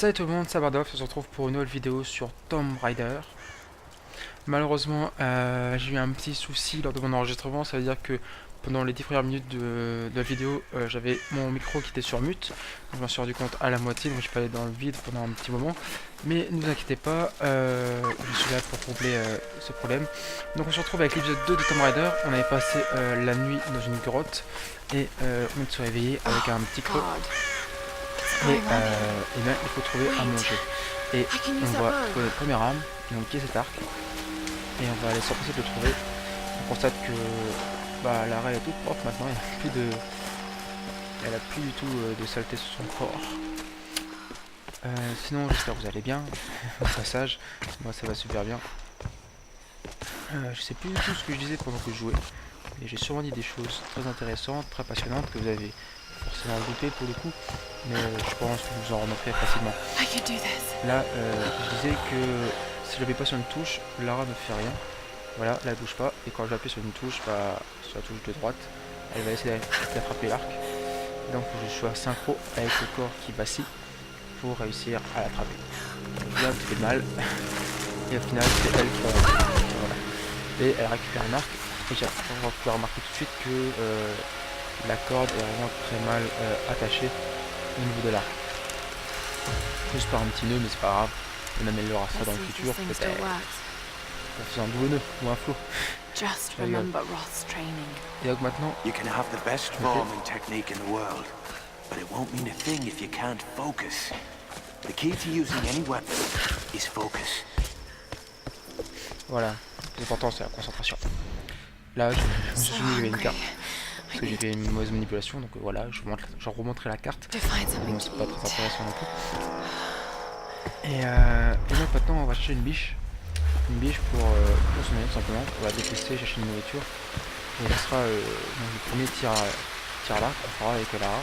Salut tout le monde, c'est Bardoff, on se retrouve pour une nouvelle vidéo sur Tomb Raider. Malheureusement, j'ai eu un petit souci lors de mon enregistrement, ça veut dire que pendant les 10 premières minutes de la vidéo, j'avais mon micro qui était sur mute. Je m'en suis rendu compte à la moitié, donc je suis pas allé dans le vide pendant un petit moment. Mais ne vous inquiétez pas, je suis là pour combler ce problème. Donc on se retrouve avec l'épisode 2 de Tomb Raider. On avait passé la nuit dans une grotte et on s'est réveillé avec un petit creux. Et bien il faut trouver à manger. Et on va trouver notre première arme, donc qui est cet arc. Et on va aller s'empresser de le trouver. On constate que l'arrêt est toute propre maintenant, elle a plus du tout de saleté sur son corps. Sinon j'espère que vous allez bien au passage, moi ça va super bien. Je sais plus du tout ce que je disais pendant que je jouais, mais j'ai sûrement dit des choses très intéressantes, très passionnantes que vous avez forcément douté pour le coup, mais je pense que vous en remarquerez facilement. Là, je disais que si je n'appuie pas sur une touche, Lara ne fait rien. Voilà, là elle bouge pas, et quand je l'appuie sur une touche, sur la touche de droite, elle va essayer d'attraper l'arc. Donc il faut que je sois synchro avec le corps qui vacille pour réussir à l'attraper. Là, un petit peu de mal, et au final, c'est elle qui va l'attraper. Voilà. Et elle récupère un arc, et on va pouvoir remarquer tout de suite que la corde est vraiment très mal attachée au niveau de l'arc. Juste par un petit nœud, mais c'est pas grave, on améliorera ça dans le futur, peut-être en faisant un double nœud ou un flot. Et donc maintenant, you can have the best form and technique in the world, but it won't mean a thing if you can't focus. The key to using any weapon is focus. Voilà, le plus important c'est la concentration. Là, je me suis souvenu qu'il y avait une carte. Parce que j'ai fait une mauvaise manipulation, donc voilà, je vous remontrerai la carte. Bon, c'est pas très intéressant non plus. Et donc maintenant on va chercher une biche. Une biche pour se nourrir tout simplement. On va détester, chercher une nourriture. Et ça sera le premier tir là qu'on fera avec Lara.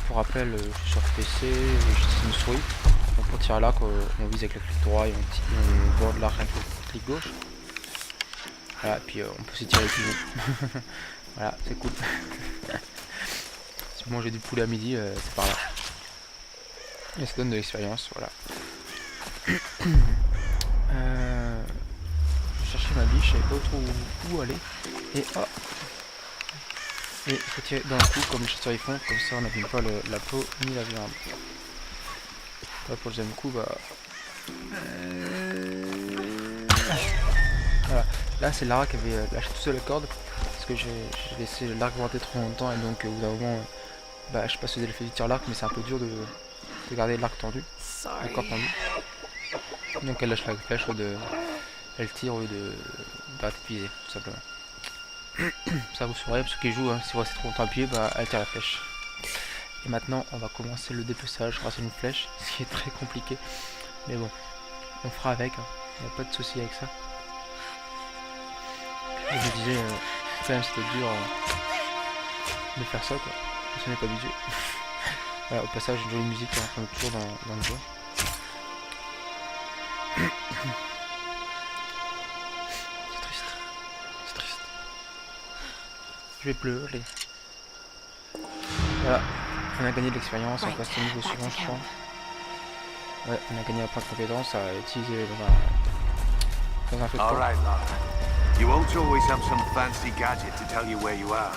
Pour rappel, je suis sur PC, j'utilise une souris. Donc pour tirer là, on vise avec le clic droit et on borde l'arc avec le clic gauche. Voilà, et puis on peut aussi tirer les pigeons. Voilà, c'est cool. Si vous mangez du poulet à midi, c'est par là. Et ça donne de l'expérience, voilà. Je cherchais ma biche, je savais pas trop où aller. Et hop. Et il faut tirer d'un coup comme les chasseurs ils font, comme ça on n'abîme pas la peau ni la viande. Là pour le deuxième coup, voilà. Là c'est Lara qui avait lâché tout seul la corde. Parce que j'ai laissé l'arc augmenter trop longtemps et donc au bout d'un moment, je sais pas si vous avez fait du tir l'arc, mais c'est un peu dur de garder l'arc tendu, le corps tendu. Donc elle lâche la flèche elle tire au lieu d'arrêter de viser, tout simplement. Ça vous sourire, pour ceux qui jouent, hein, si vous restez trop longtemps appuyé, elle tire la flèche. Et maintenant on va commencer le dépeçage grâce à une flèche, ce qui est très compliqué. Mais bon, on fera avec, hein. Il n'y a pas de souci avec ça. Et je disais, quand même c'était dur de faire ça quoi, parce qu'on n'est pas habitué. Voilà, au passage une jolie musique qui est en train de tour dans le jeu. C'est triste. C'est triste. Je vais pleurer. Voilà, on a gagné de l'expérience, on passe au niveau suivant je crois. Ouais, on a gagné un point de compétence à utiliser dans un feu de camp. Alright, Lara. You won't always have some fancy gadget to tell you where you are.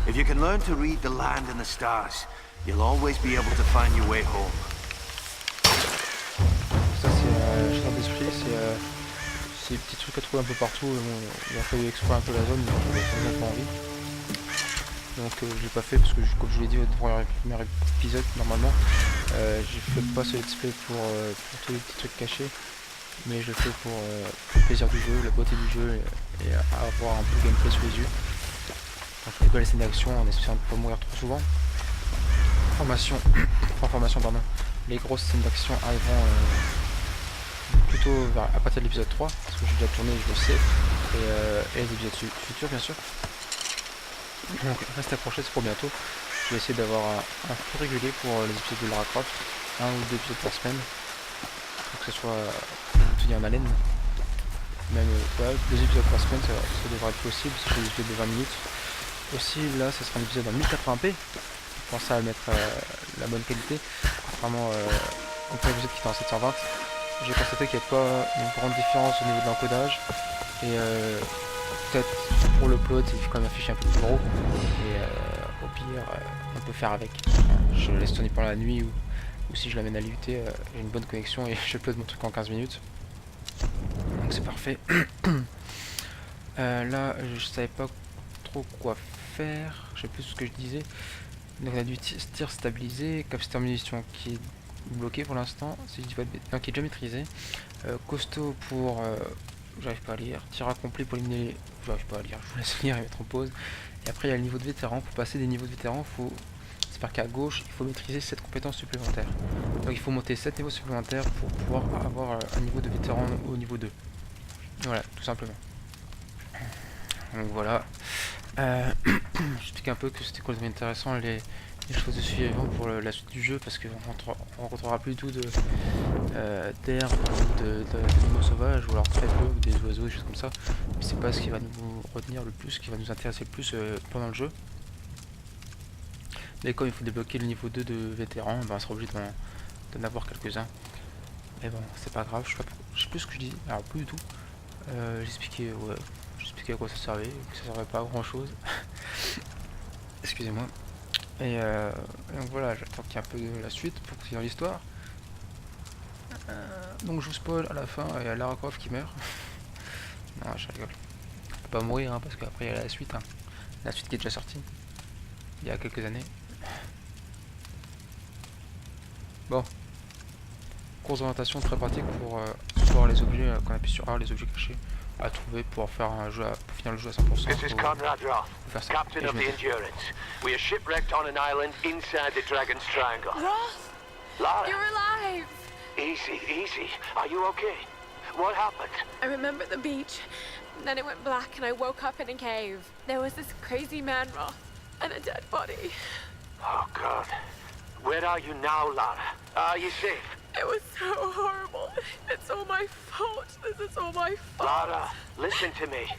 If you can learn to read the land and the stars, you'll always be able to find your way home. Ça c'est chasseur d'esprit, c'est des petits trucs à trouver un peu partout. Bon, il a fallu explorer un peu la zone, mais j'avais pas envie. Donc je l'ai pas fait parce que comme je vous l'ai dit au premier épisode, normalement je fais pas ce let's play pour tous les petits trucs cachés, mais je le fais pour le plaisir du jeu, la beauté du jeu et avoir un peu de gameplay sous les yeux. Donc je fais pas les scènes d'action en espérant de pas mourir trop souvent. Formation pardon. Les grosses scènes d'action arriveront plutôt à partir de l'épisode 3, parce que j'ai déjà tourné, je le sais, et les épisodes futurs bien sûr. Donc reste accroché, c'est pour bientôt. Je vais essayer d'avoir un flux régulier pour les épisodes de Lara Croft, 1 ou 2 épisodes par semaine, pour que ce soit tenir en haleine. Même 2 épisodes par semaine, ça devrait être possible, si je fais des épisodes de 20 minutes. Aussi là, ça sera un épisode en 1080p. Pensez à mettre la bonne qualité. vraiment un épisode qui était en 720, j'ai constaté qu'il n'y a pas une grande différence au niveau de l'encodage. Et peut-être pour le plot, il faut quand même afficher un peu plus gros. Et au pire, on peut faire avec. Je laisse tourner pendant la nuit ou si je l'amène à l'IUT, j'ai une bonne connexion et je upload mon truc en 15 minutes. Donc c'est parfait. Là, je savais pas trop quoi faire. Je sais plus ce que je disais. Donc on a du tir stabilisé, capacité en munitions qui est bloqué pour l'instant, si je dis pas de bêtises, qui est déjà maîtrisé. Costaud pour j'arrive pas à lire. Tir accompli pour éliminer. J'arrive pas à lire, je vous laisse lire et mettre en pause. Et après il y a le niveau de vétéran. Pour passer des niveaux de vétéran, c'est par qu'à gauche, il faut maîtriser 7 compétences supplémentaires. Donc il faut monter 7 niveaux supplémentaires pour pouvoir avoir un niveau de vétéran au niveau 2. Voilà, tout simplement. Donc voilà. J'explique un peu que c'était quoi intéressant les choses de suivant pour la suite du jeu, parce qu'on rencontrera plus du tout d'air ou de animaux sauvages, ou alors très peu, ou des oiseaux, des choses comme ça. Mais c'est pas ce qui va nous retenir le plus, ce qui va nous intéresser le plus pendant le jeu. Mais comme il faut débloquer le niveau 2 de vétéran, ben on sera obligé d'en avoir quelques-uns. Mais bon, c'est pas grave, je sais plus ce que je dis, alors plus du tout. J'expliquais à quoi ça servait, que ça servait pas à grand chose. Excusez-moi. Et donc voilà, j'attends qu'il y ait un peu de la suite pour continuer l'histoire. Donc je vous spoil à la fin, il y a Lara Croft qui meurt. Non, je rigole. Elle peut pas mourir parce qu'après il y a la suite. La suite qui est déjà sortie. Il y a quelques années. Bon. Course d'orientation très pratique pour voir les objets qu'on appuie sur A, les objets cachés à trouver pour faire un jeu pour finir le jeu à 100%. This is Conrad Roth, captain of the Endurance. We are shipwrecked on an island inside the Dragon's Triangle. Roth! Lara, You're alive! easy, easy. Are you okay? What happened? I remember the beach. Then it went black and I woke up in a cave. There was this crazy man, Roth, and a dead body. Oh, God. Where are you now, Lara? Are you safe? It was so horrible. It's all my fault. This is all my fault. Lara, listen to me.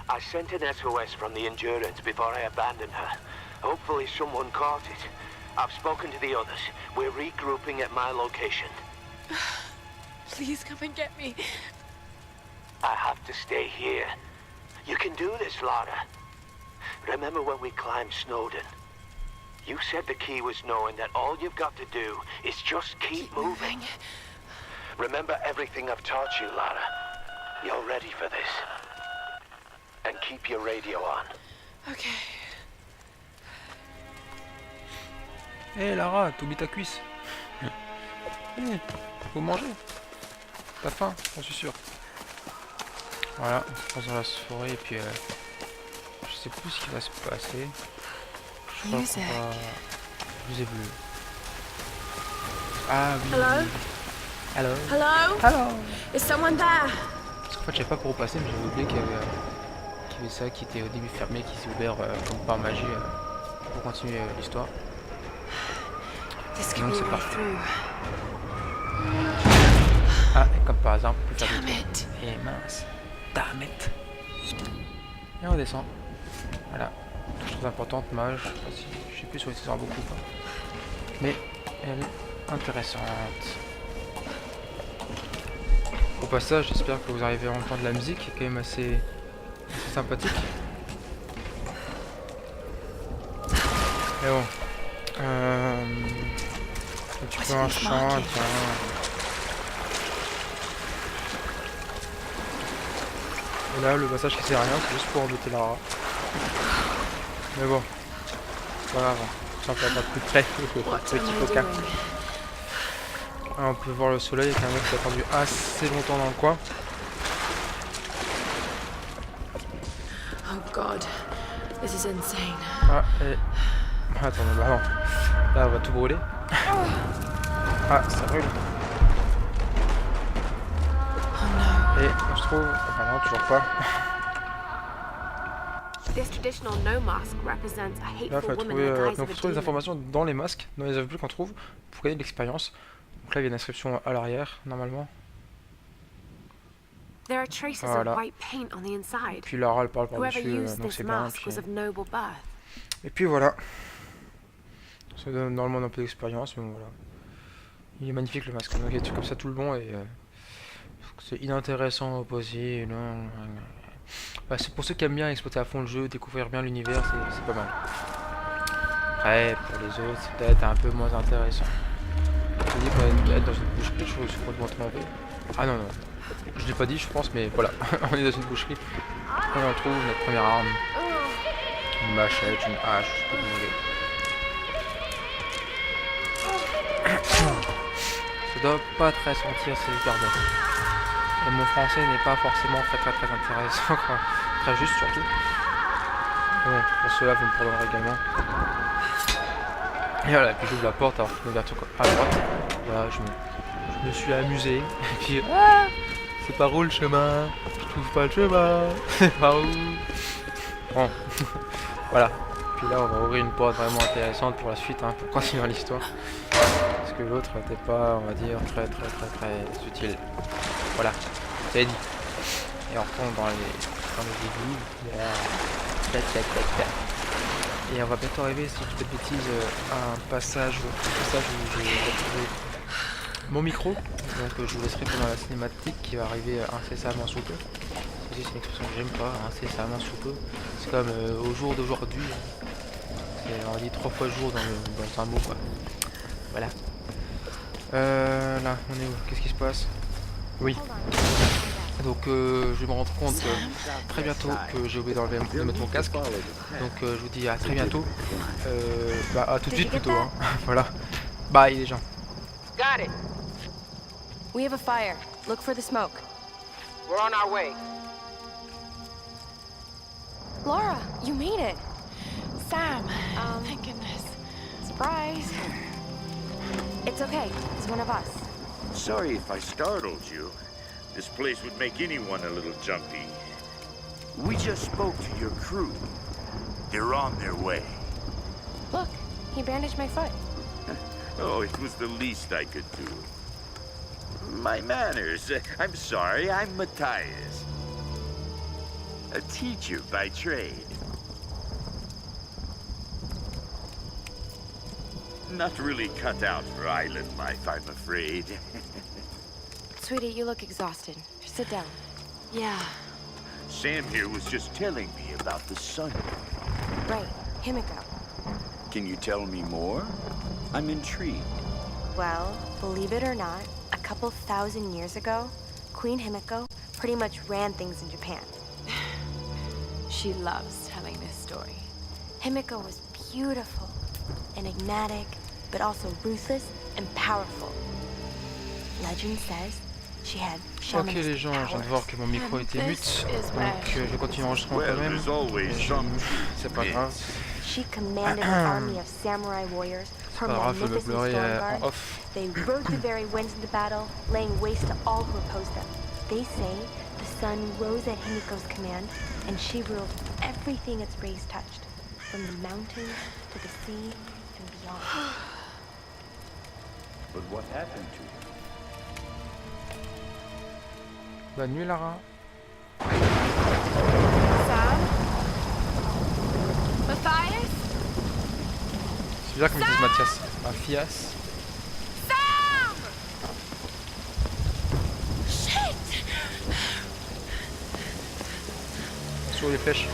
I sent an SOS from the Endurance before I abandoned her. Hopefully someone caught it. I've spoken to the others. We're regrouping at my location. Please come and get me. I have to stay here. You can do this, Lara. Remember when we climbed Snowden? You said the key was knowing that all you've got to do is just keep moving. Remember everything I've taught you, Lara. You're ready for this. And keep your radio on. Okay. Hé Lara, t'oublies ta cuisse. Faut manger. T'as faim, j'en suis sûr. Voilà, on se passe dans la forêt et puis je sais plus ce qui va se passer. Je crois qu'on va... Je vous ai vu. Ah oui. Hello? Hello. Hello? Hello. Is someone there? Parce qu'en fait, je savais pas pour où passer, mais j'avais oublié qu'il y avait ça qui était au début fermé, qui s'est ouvert comme par magie pour continuer l'histoire. Donc c'est parti. Ah, et comme par hasard, on peut faire des trucs. Et mince. Damn it. Et on redescend. Voilà. Chose importante, mage. Je sais plus si on sert beaucoup ou pas. Mais elle est intéressante. Au passage, j'espère que vous arrivez à entendre la musique, qui est quand même assez sympathique. Mais bon. Un petit peu un chant, tiens. Et là, le passage qui sert à rien, c'est juste pour embêter Lara. Mais bon, c'est pas grave, ça peut pas plus près, petit coquin. On peut voir le soleil avec un mec qui a attendu assez longtemps dans le coin. Oh God, this is insane. Ah, et... Attends, bah non. Là, on va tout brûler. Ah, ça brûle. Et on se trouve... Enfin non, toujours pas. This traditional no mask represents a Là, il hateful faut woman trouver, in the guise donc, of faut a trouver des demon. informations dans les masques, dans les objets qu'on trouve, pour gagner de l'expérience. Donc là, il y a une inscription à l'arrière, normalement. There are traces of Voilà. white paint on the inside. Puis Lara, elle parle Whoever par-dessus, used donc this c'est bien. mask was of noble birth. Et puis voilà. Ça donne normalement un peu d'expérience, mais bon, voilà. Il est magnifique le masque, donc il y a des trucs comme ça tout le long et c'est inintéressant au possible. Bah, c'est pour ceux qui aiment bien exploiter à fond le jeu, découvrir bien l'univers, c'est pas mal. Après, pour les autres, c'est peut-être un peu moins intéressant. Je dis qu'on va être dans une boucherie, je crois que je vais. Ah non, non, je l'ai pas dit, je pense, mais voilà, on est dans une boucherie. Et on trouve notre première arme. Une machette, une hache, ce que vous voulez. Ça doit pas très sentir, c'est hyper bon. Et mon français n'est pas forcément très intéressant, quoi. Très juste surtout. Mais bon, pour cela, vous me pardonnerez également. Et voilà, puis j'ouvre la porte, alors je me verrai à droite. Voilà, je me suis amusé. Et puis, c'est par où le chemin? Je trouve pas le chemin. C'est par où? Bon, voilà. Puis là, on va ouvrir une porte vraiment intéressante pour la suite, hein, pour continuer l'histoire. Parce que l'autre n'était pas, on va dire, très utile. Voilà, c'est dit. Et on retourne dans les égouts. Et on va bientôt arriver, si je dis pas de bêtises, à un passage où je vais retrouver mon micro. Donc je vous laisserai pendant la cinématique qui va arriver incessamment sous peu. C'est une expression que j'aime pas, incessamment sous peu. C'est comme au jour d'aujourd'hui. On dit 3 fois jour dans un mot, quoi. Voilà. Là, on est où? Qu'est-ce qui se passe? Oui. Donc je vais me rendre compte très bientôt que j'ai oublié de mettre mon casque. Donc je vous dis à très bientôt. Bah à tout de suite plutôt, hein. Voilà. Bye les gens. Got it. We have a fire. Look for the smoke. We're on our way. Laura, you made it. Sam, thank goodness. Surprise. It's okay. It's one of us. Sorry if I startled you. This place would make anyone a little jumpy. We just spoke to your crew. They're on their way. Look, he bandaged my foot. Oh, it was the least I could do. My manners. I'm sorry, I'm Matthias. A teacher by trade. Not really cut out for island life, I'm afraid. Sweetie, you look exhausted. Sit down. Yeah. Sam here was just telling me about the sun. Right, Himiko. Can you tell me more? I'm intrigued. Well, believe it or not, a couple thousand years ago, Queen Himiko pretty much ran things in Japan. She loves telling this story. Himiko was beautiful, enigmatic, but also ruthless and powerful. Legend says she had Ok shamanistic les gens, je viens de voir que mon micro était mute, donc je vais continuer l'enregistrement quand même. C'est pas grave. She commanded an army of samurai warriors, her Pas grave, je vais me magnificent pleurer storm en off. They rode the very winds into battle, laying waste to all who opposed them. They say the sun rose at Himiko's command, and she ruled everything its rays touched, from the mountains to the sea and beyond. But what happened to you? Bonne nuit Lara. Sam? Matthias? C'est bizarre comme ils disent Mathias. Mathias. Sam! Shit! Sur les flèches.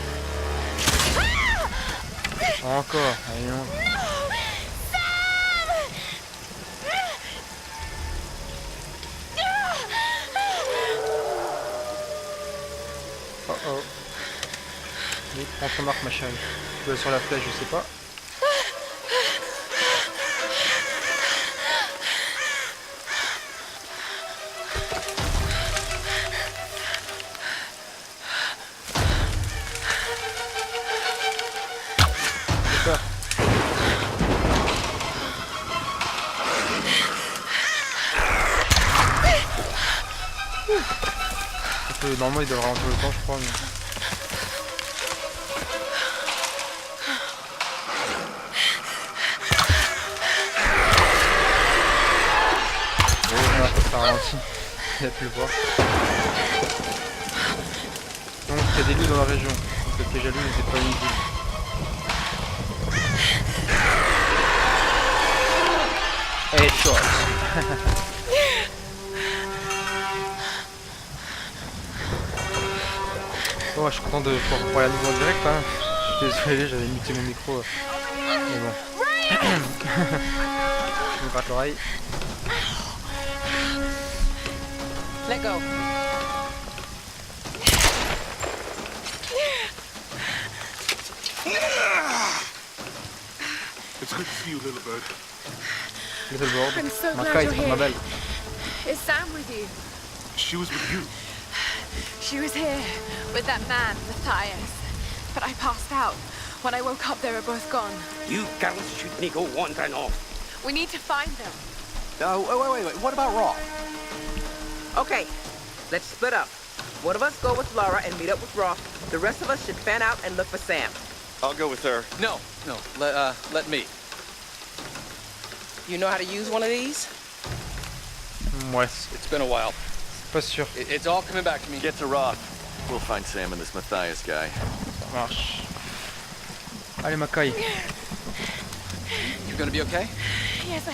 Encore, allez non. Oh oh. Oui, prends ton arc ma chérie. Tu vas sur la flèche, je sais pas. J'ai peur. Normalement il devrait rentrer le temps je crois mais... Oh là ça ralentit. Il a pu le voir. Donc il y a des loups dans la région. Le piège à loup n'était pas inutile. Headshot. Bon, je suis content de pouvoir parler à nouveau en direct. Hein. Je suis désolé, j'avais muté mon micro. Mais bon. Je me gratte l'oreille. Let go. It's good to see you, little bird. Little board. I'm so Ma glad you're kite, ma here. belle. Is Sam with you? She was with you. She was here with that man, Matthias. But I passed out. When I woke up, they were both gone. You girls shouldn't go wandering off. We need to find them. Wait. What about Roth? Okay, let's split up. One of us go with Laura and meet up with Roth. The rest of us should fan out and look for Sam. I'll go with her. No. Let me. You know how to use one of these? Ouais, It's been a while. c'est pas sûr. It's all coming back to me. Get to Roth. We'll find Sam and this Matthias guy. Ça marche. Allez, Makai. You gonna be okay? Yes,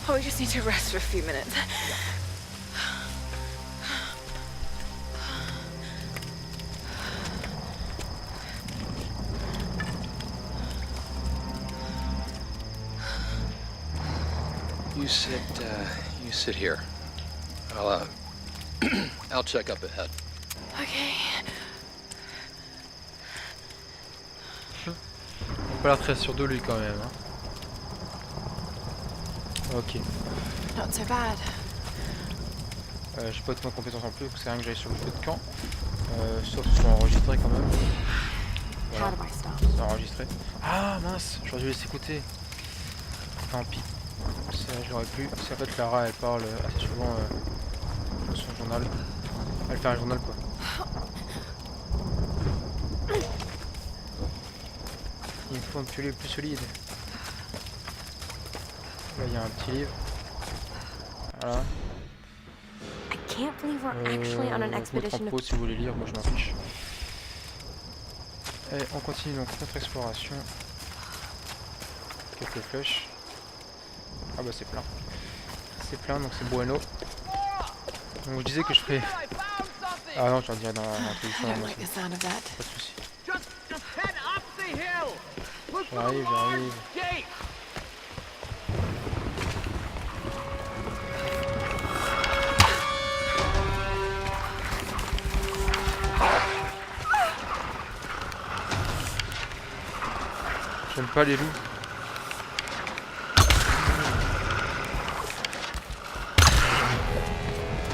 we just need to rest for a few minutes. You sit here. I'll check up ahead. Okay. On peut l'air très sûr de lui quand même. Hein. Ok. Not so bad. J'ai pas de points de compétence en plus, donc c'est rien que j'aille sur le feu de camp. Sauf que ce soit enregistré quand même. Voilà. How do I stop? C'est enregistré. Ah mince, j'aurais dû laisser écouter. Tant pis. Ça, je l'aurais pu. C'est en fait Lara, elle parle assez souvent dans son journal. Elle fait un journal quoi. Il me faut un petit livre plus solide. Là il y a un petit livre. Voilà. I can't believe we're actually on an Je vous mettrai expedition en of... pause si vous voulez lire, moi je m'en fiche. Et on continue donc notre exploration. Quelques flèches. Ah bah c'est plein. C'est plein donc c'est bueno. Donc je disais que je ferais... Ah non, je leur dirais dans l'introduction. I don't like the sound of that. Pas de soucis. Just head up the hill. Look J'arrive. gate. J'aime pas les loups.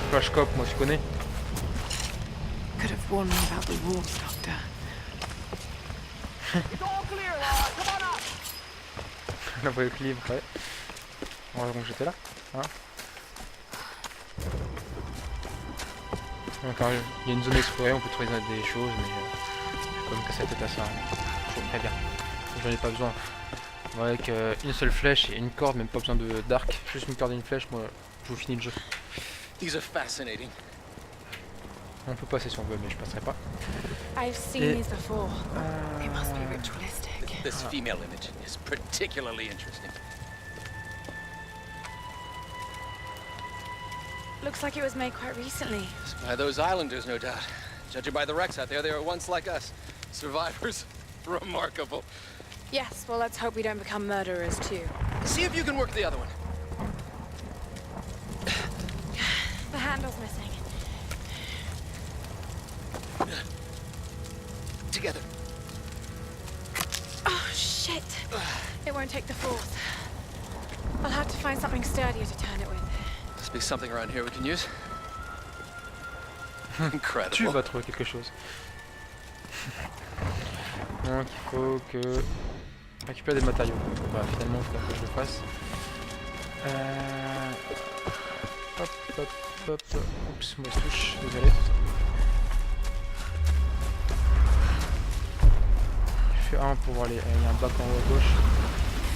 Flashcop, moi tu connais. Could have warned me about the wolves, Doctor. It's all clear, Laura. Come on up. La voie avec le livre, ouais. Heureusement que j'étais là. Hein. Encore, il y a une zone explorée, on peut trouver des choses, mais je vais pas me casser la tête à ça. Je très bien. J'en ai pas besoin. Avec une seule flèche et une corde, même pas besoin d'arc. Juste une corde et une flèche, moi je vous finis le jeu. These are fascinating. On peut passer si on veut, mais je passerai pas. I've seen Et- these before. They must be ritualistic. This female image is particularly interesting. Looks like it was made quite recently. It's by those islanders, no doubt. Judging by the wrecks out there, they were once like us. Survivors. Remarkable. Yes, well, let's hope we don't become murderers too. See if you can work the other one. The handle's missing. Together. Oh, shit. It won't take the fourth. I'll have to find something sturdier to turn it with. Must be something around here we can use. Tu Incredible. vas trouver quelque chose. Donc il faut que... récupérer des matériaux. Bah finalement il faut que je le fasse. Hop. Oups, mauvaise touche, désolé. Je fais un pour voir les... Il y a un bac en haut à gauche.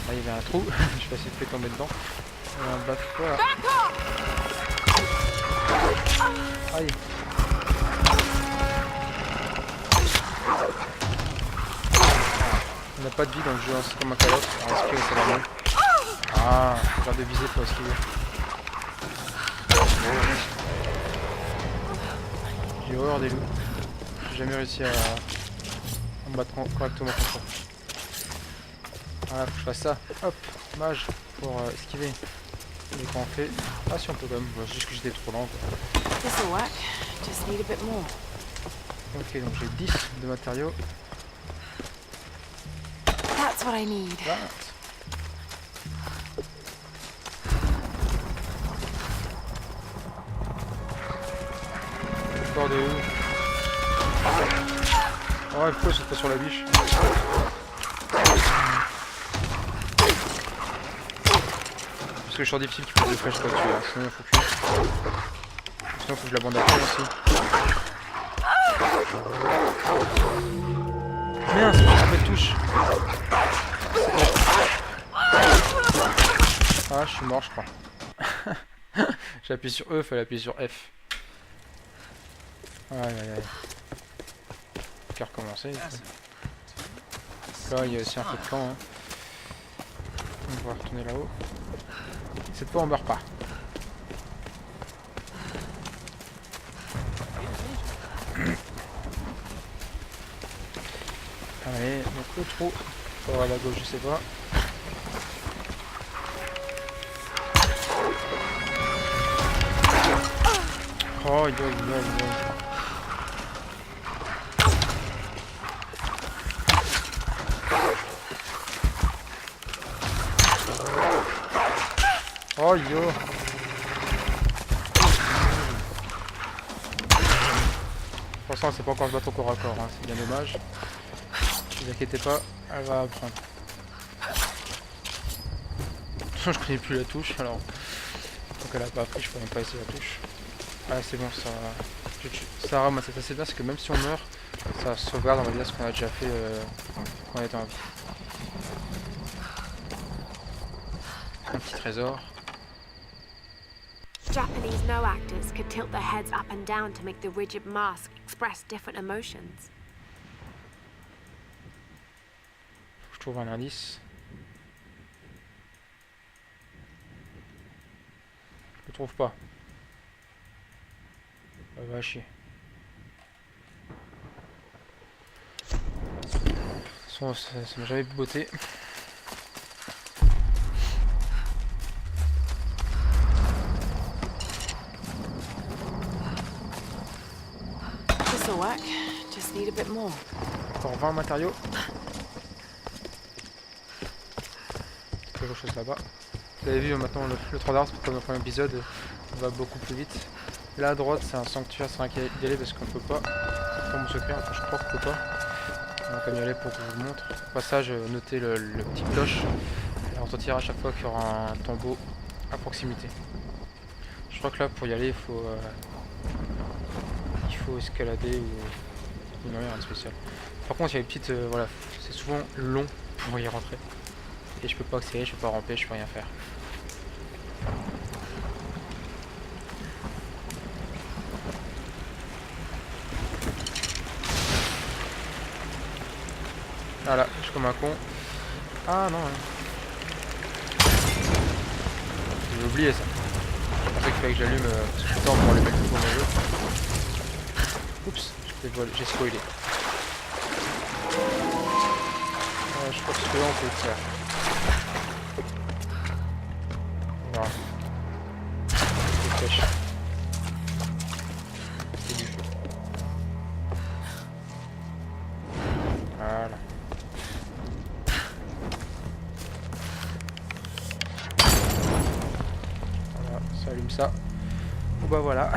Là il y avait un trou, je vais essayer de faire tomber dedans. Il y a un bac, voilà. Aïe. On n'a pas de vie dans le jeu, hein, c'est comme un calotte, on respire et c'est la même. Ah, faut faire de viser pour esquiver. J'ai horreur des loups. J'ai jamais réussi à me battre correctement contre ça. Voilà, faut que je fasse ça. Hop, mage pour esquiver. Et quand on fait... Ah si on peut quand même, c'est juste que j'étais trop lent. This'll work. Just need a bit more. Ok, donc j'ai 10 de matériaux. That's what I need. Voilà. Encore de où? Oh, il faut sauter sur la biche. Parce que je suis en difficile, tu peux le flèche pas dessus, hein. Sinon faut que je la bande à fond aussi. Merde, c'est pas de touche. Ah, je suis mort, je crois. J'ai appuyé sur E, fallait appuyer sur F. Aïe aïe aïe. Faut recommencer. Là, il y a aussi un peu de camp. Hein. On va retourner là-haut. Cette fois, on meurt pas. Allez, donc le trou. Oh, à la gauche, je sais pas. Oh, aïe aïe aïe aïe. Oh yo. Pour l'instant, c'est pas encore se battre au corps à corps, hein. C'est bien dommage. Ne vous inquiétez pas, elle va apprendre. Je connais plus la touche, alors. Donc elle a pas appris, je peux même pas essayer la touche. Ah c'est bon, ça ramasse, c'est assez bien, c'est que même si on meurt, ça sauvegarde, on va dire, ce qu'on a déjà fait quand on était en vie. Un petit trésor. Japanese no actors could tilt their heads up and down to make the rigid mask express different emotions. Faut que je trouve un indice. Je le trouve pas. Ça va chier. De toute façon, ça m'a jamais botté. This'll work. Just need a bit more. Encore 20 matériaux. Quelque chose là-bas. Vous avez vu maintenant le 3 d'art, comme dans le premier épisode, on va beaucoup plus vite. Là à droite c'est un sanctuaire sans lequel y aller parce qu'on peut pas. Pour mon secret, enfin, je crois qu'on peut pas. On va quand même y aller pour que je vous montre. Au passage, notez le petit cloche. Et on retire à chaque fois qu'il y aura un tombeau à proximité. Je crois que là pour y aller il faut escalader ou non, rien de spécial. Par contre il y a une petite voilà, c'est souvent long pour y rentrer. Et je peux pas accélérer, je peux pas ramper, je peux rien faire. Voilà, je suis comme un con. Ah non. Hein. J'ai oublié ça. Je pensais qu'il fallait que j'allume parce que je suis temps pour allumer le pour mon jeu. Oups, j'ai spoilé. Je crois que celui-là on peut le faire. Voilà. Dépêche. C'est du feu. Voilà. Voilà, ça allume ça. Bon bah voilà.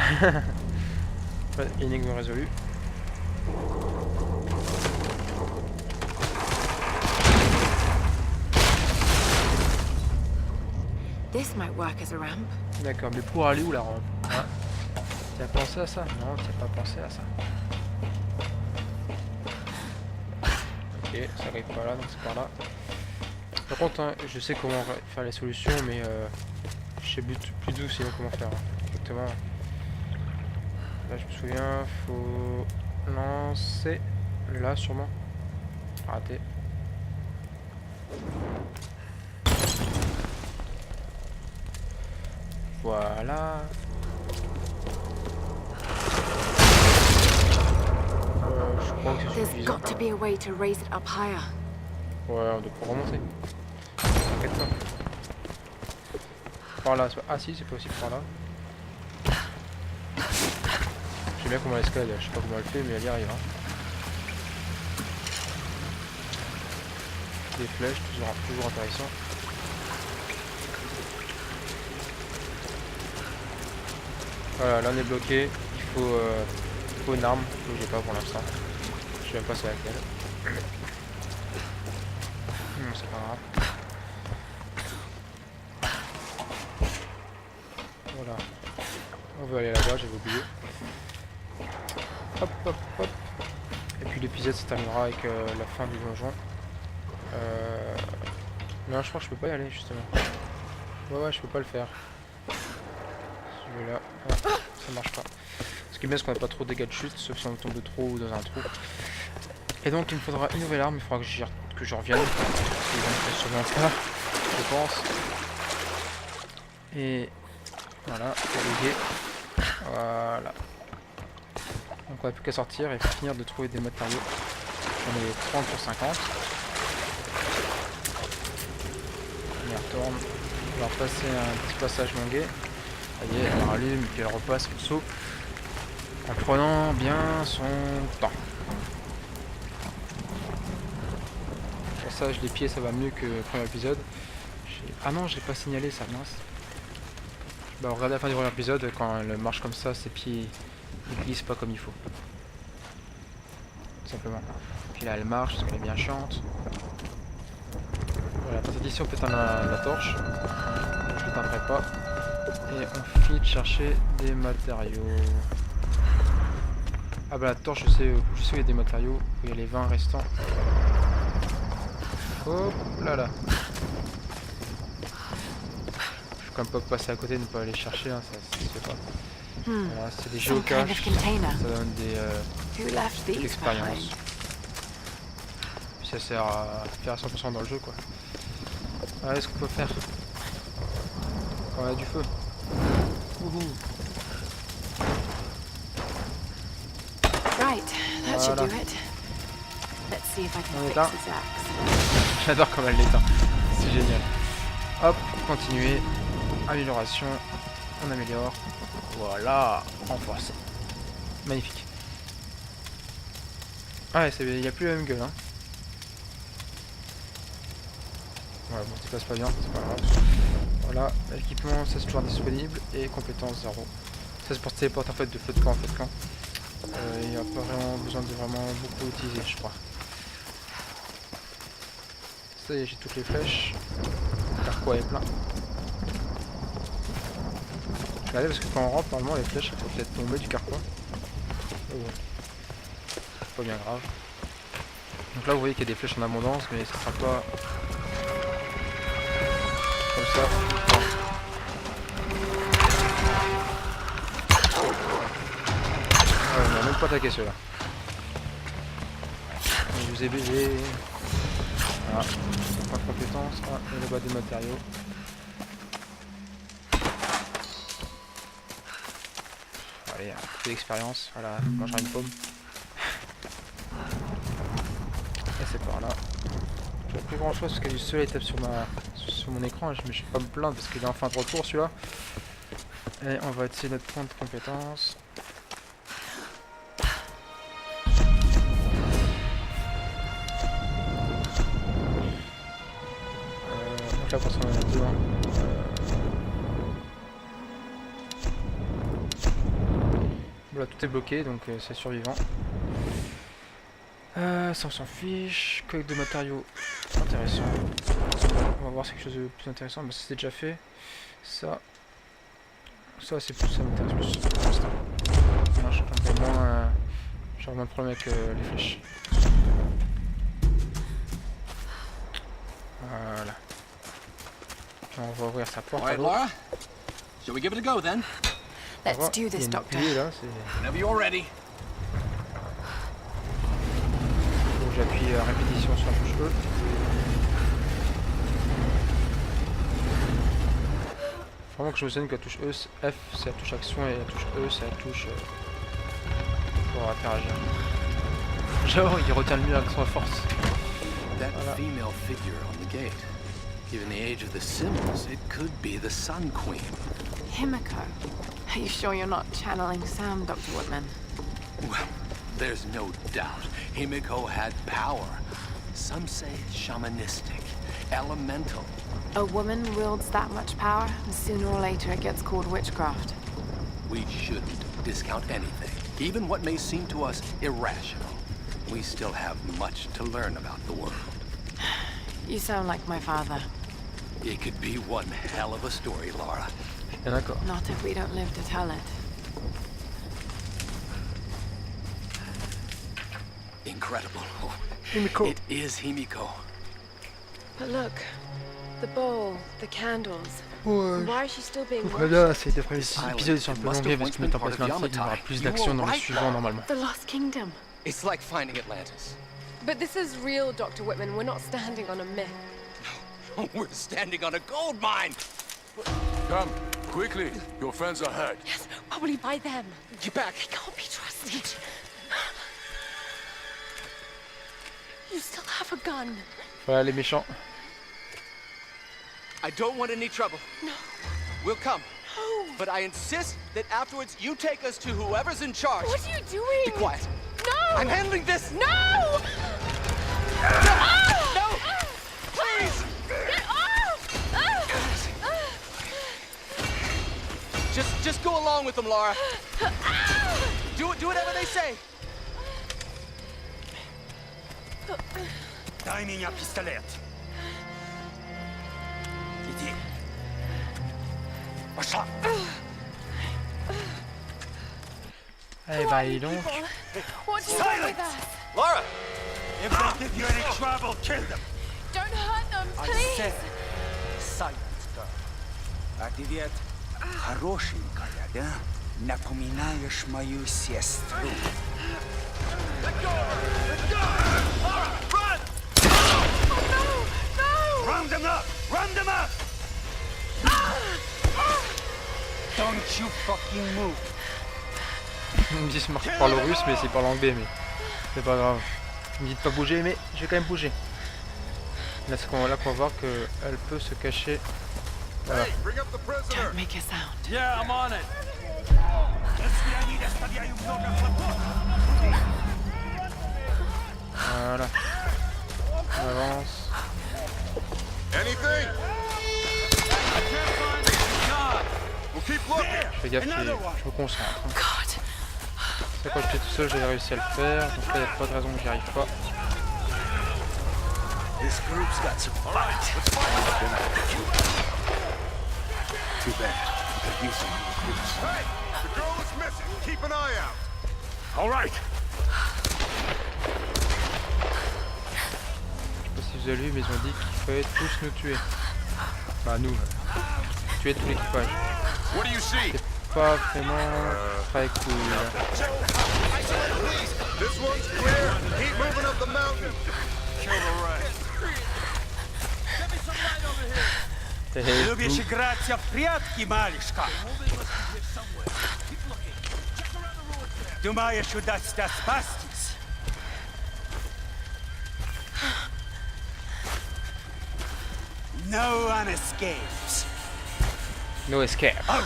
Énigme résolue. This might work as a ramp. D'accord, mais pour aller où la rampe, hein? Tu as pensé à ça? Non, tu n'as pas pensé à ça. Ok, ça arrive pas là, donc c'est par là. Par contre, hein, je sais comment faire les solutions, mais je sais plus d'où sinon comment faire. Hein. Exactement. Là, je me souviens, faut lancer là sûrement. Raté. Voilà. crois que c'est There's suffisant. got to be a way to raise it up higher. Ouais, on doit pouvoir remonter. T'inquiète pas. Par là, ah si, c'est possible par là. J'aime bien comment elle escalade, je sais pas comment elle fait, mais elle y arrive. Hein. Des flèches, toujours intéressant. Voilà, là on est bloqué. Il faut une arme que j'ai pas pour l'instant. Je sais même pas c'est laquelle. C'est pas grave. Voilà. On veut aller là-bas, j'avais oublié. Hop, hop, hop. Et puis l'épisode se terminera avec la fin du donjon. Non, je crois que je peux pas y aller justement. Ouais, je peux pas le faire. Celui-là, ça marche pas. Ce qui est bien, c'est qu'on n'a pas trop de dégâts de chute, sauf si on tombe de trop ou dans un trou. Et donc, il me faudra une nouvelle arme, il faudra que je revienne. C'est sûrement ça, je pense. Et voilà, délégué. Voilà. Donc, on n'a plus qu'à sortir et finir de trouver des matériaux. On est 30 sur 50. On y retourne. On va repasser un petit passage longuet. Ça y est, elle rallume et puis elle repasse en dessous. En prenant bien son temps. Pour ça, les pieds, ça va mieux que le premier épisode. Ah non, je l'ai pas signalé ça, mince. Bah, regardez la fin du premier épisode, quand elle marche comme ça, ses pieds ils glissent pas comme il faut. Tout simplement. Puis là, elle marche, parce qu'elle est bien chiante. Voilà, pour cette ici, on peut éteindre la torche. Je l'éteindrai pas. Et on finit de chercher des matériaux. Ah bah la torche, je sais où il y a des matériaux, où il y a les 20 restants. Hop là là. Je peux quand même pas passer à côté, ne pas aller chercher, hein, ça se fait pas. Voilà, c'est des géocaches, ça donne des expériences. Puis ça sert à faire 100% dans le jeu quoi. Ah, est-ce qu'on peut faire quand on a du feu? Right, that should do Voilà. it. Let's see if I can On fix éteint. this axe. J'adore comme elle l'éteint, c'est génial. Hop, continuer, amélioration, on améliore, voilà, renforcer. Magnifique. Ah ouais, il n'y a plus la même gueule hein. Ouais bon, ça passe pas bien, c'est pas grave. Voilà, l'équipement, ça c'est toujours disponible, et compétence 0. Ça c'est pour téléporter en fait de feu de camp en feu de camp. Il n'y a pas vraiment besoin de vraiment beaucoup utiliser je crois. Ça y est, j'ai toutes les flèches. Le carquois est plein. Regardez parce que quand on rentre normalement les flèches elles peuvent peut-être tomber du carquois. Oh bon. C'est pas bien grave. Donc là vous voyez qu'il y a des flèches en abondance mais ça sera pas comme ça. Ouais, on a même pas attaqué ceux-là. Je vous ai baisé. Voilà. Point de compétence. Ah, et le bas des matériaux. Allez, un peu d'expérience. Voilà, on mangera une pomme. Et c'est par là. Je vois plus grand chose parce qu'il y a du soleil tape sur mon écran. Mais je vais pas me plaindre parce qu'il est en fin de retour celui-là. Et on va essayer notre point de compétence. Donc là pour l'instant on en a deux. Voilà, tout est bloqué donc c'est survivant. Ça on s'en fiche. Collecte de matériaux intéressant. On va voir si quelque chose de plus intéressant. Mais ça c'est déjà fait. Ça c'est plus, ça m'intéresse plus pour l'instant. J'ai moins de problème avec les flèches. Voilà. Puis on va ouvrir sa porte. All right, Laura. Shall we give it a go then? Let's do this, Doctor. Là, Whenever you're ready. donc j'appuie à répétition sur la touche E. Vraiment que je me souvienne que la touche E, F c'est la touche action et la touche E c'est la touche pour interagir. Genre, il retient le mieux l'accent à force. That female figure on the gate. Given the age of the symbols, it could be the Sun Queen. Himiko. Are you sure you're not channeling Sam, Dr. Whitman? Well, there's no doubt. Himiko had power. Some say shamanistic, elemental. A woman wields that much power, and sooner or later it gets called witchcraft. We shouldn't discount anything, even what may seem to us irrational. We still have much to learn about the world. You sound like my father. It could be one hell of a story, Laura. Bien d'accord. Not if we don't live to tell it. Incredible. Himiko. It is Himiko. But look, the bowl, the candles. Ouais. Why is she still being Donc là, cet épisode est un peu longué parce que mettant en place l'intrigue, il y aura plus d'action dans les suivants normalement. The Lost Kingdom. It's like finding Atlantis. But this is real, Dr. Whitman. We're not standing on a myth. We're standing on a gold mine! Come, quickly. Your friends are hurt. Yes, probably by them. Get back! They can't be trusted. You still have a gun. Voilà les méchants. I don't want any trouble. No. We'll come. No. But I insist that afterwards you take us to whoever's in charge. What are you doing? Be quiet. No! I'm handling this! No! No! Please! Get off! Just go along with them, Laura. Do whatever they say. Дай меня пистолет. Иди. Пошла. Eh bah dis donc. What do you want with us? Laura! If they give you any trouble, kill them. Don't hurt them, I please. said silence, girl. А ты ведь хорошенькая, да? Напоминаешь мою сестру. Round them up! Round them up! Don't you fucking move! Il me dit que je parle russe, mais c'est par l'anglais, mais c'est pas grave. Il me dit de pas bouger, mais je vais quand même bouger. Là, c'est qu'on va voir qu'elle peut se cacher. Voilà. Don't make a sound. Yeah, I'm on it. Voilà. On avance. Anything? We'll keep looking. Fais gaffe, je me concentre. Hein. God. Ça, quand j'étais tout seul, j'avais réussi à le faire. Donc là, il n'y a pas de raison que j'y arrive pas. This group's got some fight. Too bad. We could use some recruits. Hey, the girl is missing. Keep an eye out. All right. Je sais pas si vous avez vu, mais ils ont dit qu'il fallait tous nous tuer. Bah nous, tuer tout l'équipage. What do you see? C'est pas vraiment très cool. This one's clear. Keep moving up the mountain. Kill the rest. Hey, Любишь играться в прятки, малышка? Думаешь, удастся спастись? No one escapes. no escape. Out.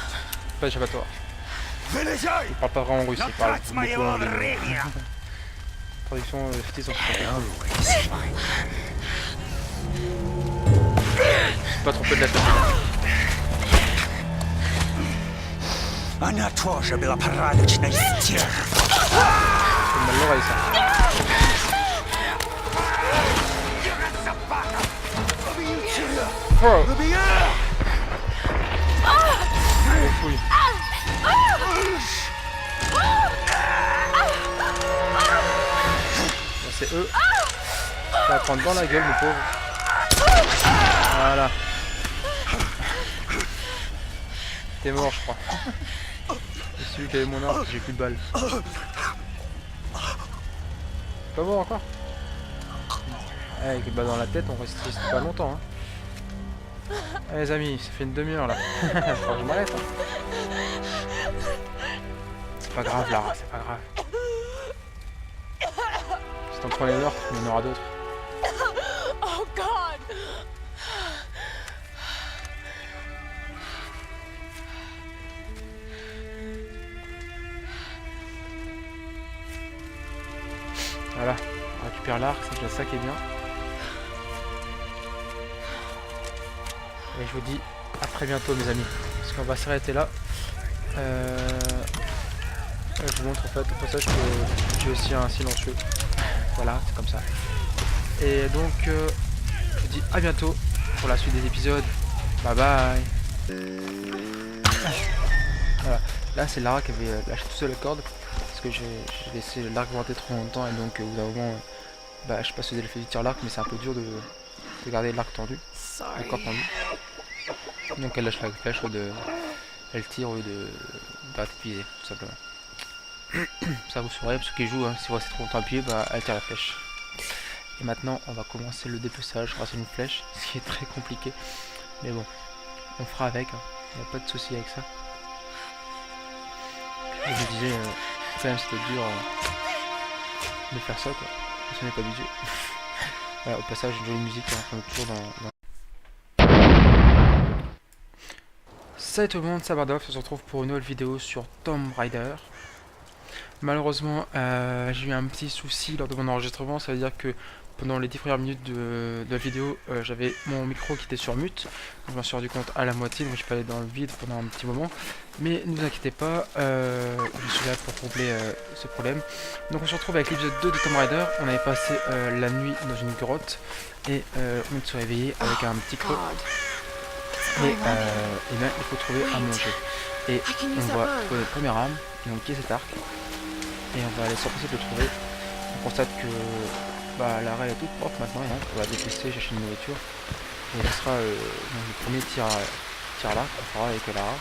Pas d'échappatoire. Вылезай! Il parle pas vraiment russe, Не il parle трать beaucoup моего anglais. времени! Traduction FT 100%. Pas tromper de la tête. Она тоже была порядочной стервой. C'est mal l'oreille ça. Oh, fouille. Bon, c'est eux. Ça va prendre dans la gueule, mes pauvres. Voilà. T'es mort, je crois. C'est celui qui avait mon arme, j'ai plus de balles. Pas mort encore. Avec les balles dans la tête, on reste pas longtemps. Hein. Allez les amis, ça fait une demi-heure là. Faut que je m'arrête. Hein. C'est pas grave Lara, c'est pas grave. T'en prends les meurtres, mais il y en aura d'autres. Oh God! Voilà, on récupère l'arc, c'est déjà ça qui est bien. Et je vous dis à très bientôt mes amis, parce qu'on va s'arrêter là. Je vous montre en fait au passage que j'ai aussi un silencieux. Voilà, c'est comme ça. Et donc, je vous dis à bientôt pour la suite des épisodes. Bye bye. Voilà, là c'est Lara qui avait lâché tout seul la corde. Parce que j'ai laissé l'arc augmenter trop longtemps et donc au bout d'un moment, bah, je sais pas si vous avez fait du tir l'arc, mais c'est un peu dur de garder l'arc tendu, le corps tendu. Donc elle lâche la flèche ou elle tire au lieu d'arrêter de viser, tout simplement. Ça vous saurez, pour ceux qui jouent, hein, si vous restez trop longtemps appuyé, bah, elle tire la flèche. Et maintenant, on va commencer le dépeçage grâce à une flèche, ce qui est très compliqué. Mais bon, on fera avec, hein. Il n'y a pas de souci avec ça. Et je disais, quand même c'était dur de faire ça, quoi. Ce n'est pas habitué. Voilà, au passage, une jolie musique qui est en train de toujours dans... Salut tout le monde, c'est Bardoff, on se retrouve pour une nouvelle vidéo sur Tomb Raider. Malheureusement, j'ai eu un petit souci lors de mon enregistrement, ça veut dire que pendant les 10 premières minutes de la vidéo, j'avais mon micro qui était sur mute. Je m'en suis rendu compte à la moitié, donc je peux aller dans le vide pendant un petit moment. Mais ne vous inquiétez pas, je suis là pour combler ce problème. Donc on se retrouve avec l'épisode 2 de Tomb Raider. On avait passé la nuit dans une grotte et on se réveillé avec un petit creux. Et bien il faut trouver à manger. Et on va trouver notre première arme, donc qui est cet arc. Et on va aller s'empresser de le trouver. On constate que bah, l'arrêt est toute propre maintenant. Hein. On va détester, chercher une nourriture. Et ce sera le premier tir à l'arc qu'on fera avec Lara.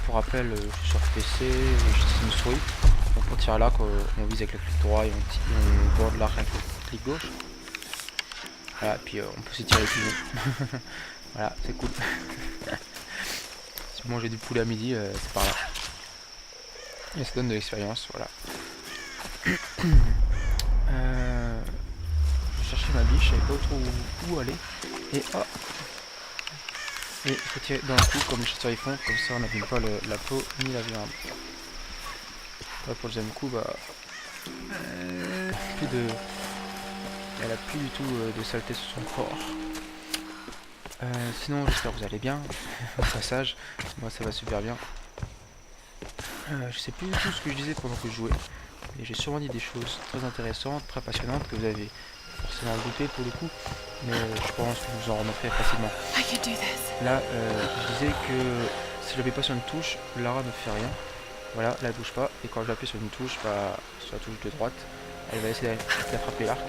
Pour rappel, je suis sur PC, j'utilise une souris. Donc pour tirer à l'arc, on vise avec le clic droit et on borde l'arc avec le clic gauche. Voilà, puis on peut aussi tirer les pigeons. Voilà, c'est cool. Si vous mangez du poulet à midi, c'est par là. Et ça donne de l'expérience, voilà. Je cherchais ma biche, je savais pas trop où aller. Et hop. Et il faut tirer d'un coup, comme les chasseurs y font, comme ça on n'abîme pas la peau ni la viande. Là pour le deuxième coup, bah. Elle a plus du tout de saleté sur son corps. Sinon j'espère que vous allez bien. Au passage, moi ça va super bien. Je sais plus du tout ce que je disais pendant que je jouais. Et j'ai sûrement dit des choses très intéressantes, très passionnantes que vous avez forcément douté pour le coup. Mais je pense que vous en remettrez facilement. Là, je disais que si je n'appuie pas sur une touche, Lara ne fait rien. Voilà, là elle bouge pas. Et quand je l'appuie sur une touche, bah, sur la touche de droite, elle va essayer d'attraper l'arc.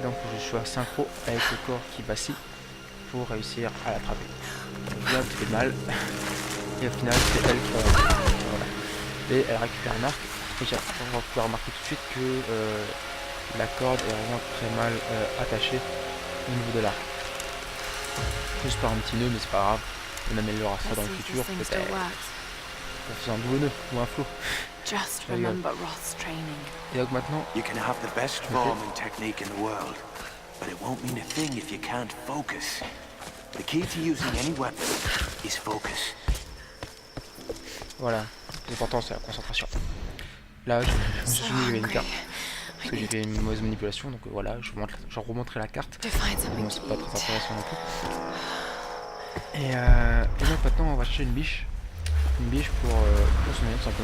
Donc il faut que je sois synchro avec le corps qui vacille pour réussir à l'attraper. Là, tout fait mal. Et au final, c'est elle qui va... Voilà. Et elle récupère un arc. Et on va pouvoir remarquer tout de suite que la corde est vraiment très mal attachée au niveau de l'arc. Juste par un petit nœud, mais c'est pas grave. On améliorera ça dans le futur, peut-être. En faisant un double nœud ou un flot. Et donc maintenant, you can have the best form and technique in the world, but it won't mean a thing if you can't focus. The key to using any weapon is focus. Voilà, l'important c'est la concentration. Là, je me suis souvenu qu'il y avait une carte. Parce que j'ai fait une mauvaise manipulation, donc voilà, je remontrerai la carte. Bon, c'est pas très intéressant non plus. Et donc maintenant, on va chercher une biche. Une biche pour se nourrir tout simplement.